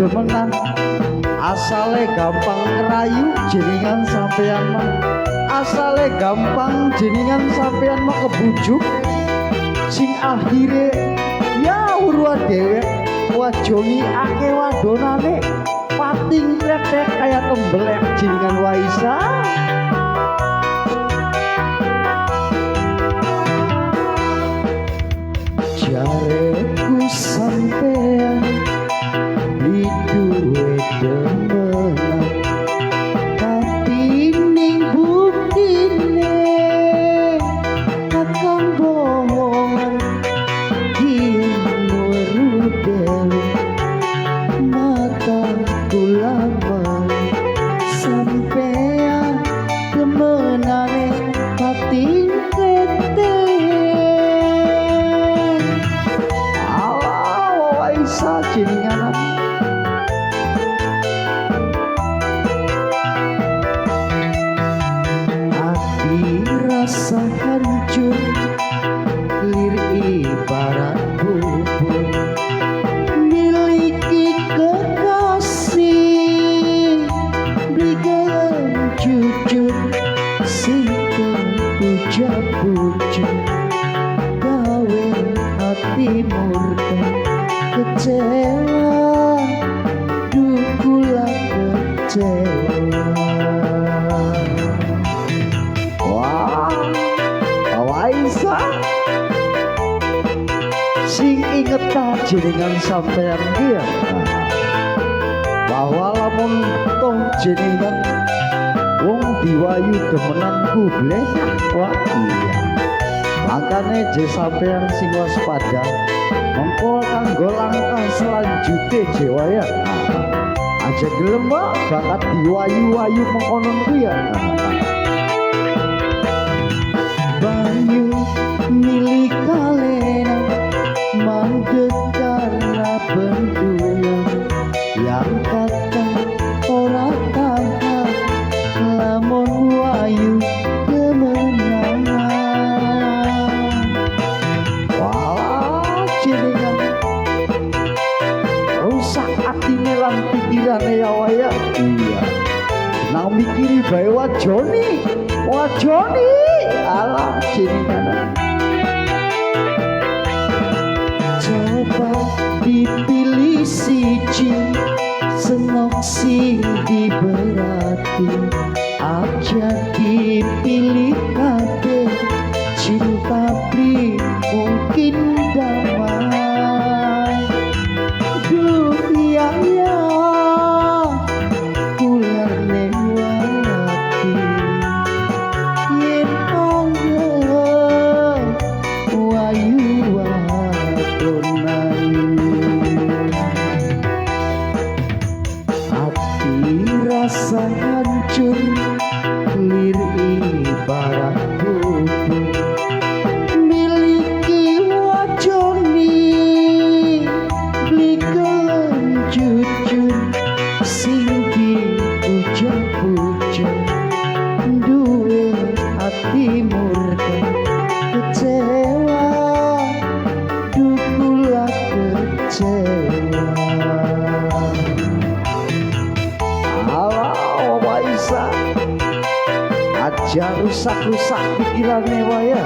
demenan asale gampang kerayu jenengan sampean mah asale gampang jenengan sampean mah kebujuk sing akhire ya urwa dewek wajoni ake wadonane pating kletek kaya tembelek jenengan waisa jareku sampean di duwe demenan tapi ning buktine akan bohongan dinurudel mata ulama sampean demenane pating jenengan hati rasa hancur lir ibarat bubur miliki kekasih berikan jujur singkat puja-puja gawe hati murka kecewa dukulah kecewa wah Waisa sing inget jenengan sampean dia bahwa lamun toh jenengan wong diwayu demenanku bleh wah iya makane je sampean sing waspada mengko kanggo langkah selanjutnya Jawa ya aja gelem bakat diwayu-wayu mengkonon ku ya banyu milik kalena mandek karena bendungan yang kata orang tahan lamun wayu pikirane ya waya iya nang mikiri bae wajoni alah jenengan coba dipilih siji senok sing diberati aja dipilih kabeh cinta pri mungkin damai duh iya rasa hancur lir ibarat bubur miliki wajoni belikan jujur singgi puja-puja duwe hati murka kecewa dukulah kecewa aja rusak-rusak pikirane waya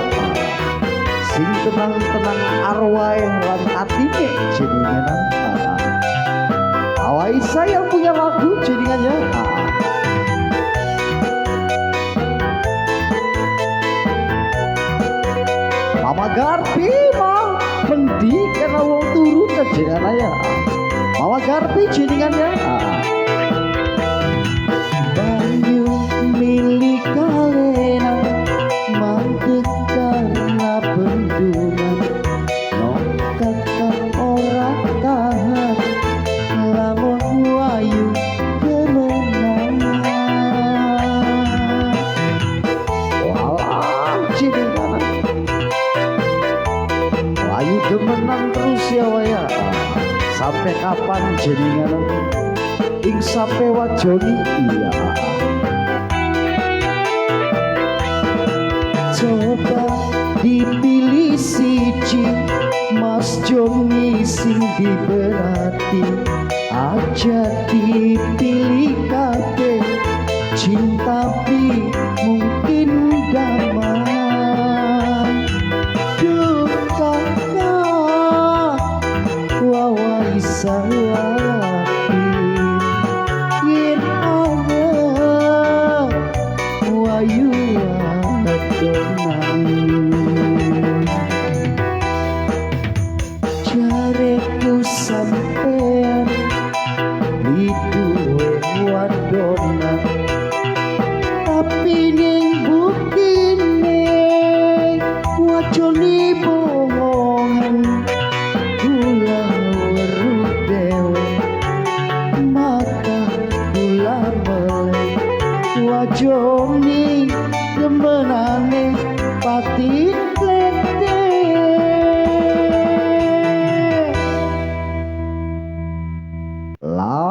sing tenang-tenang arwahe lan atine jenengan Waisa yang punya lagu jenengannya Mama Garpi mah pendi karena wong turu jenengan ya Mama Garpi jenengannya banyu milik kalena mandek karena bendungan nongkatan orang tahan lamun wayu kemenangan walah jenengan wayu demenan terus ya waya sampai kapan jenengan ing sampai wajoni iya coba dipilih siji Mas Joni sing diberati aja dipilih kabeh cinta pi mungkin damai duka wawai sawati yen awe wayu adonai jareku sampean diduwe wadona tapi ning bukine wajone bohongan kula weruh dewe maka kula meleh wajone demenane pati klete la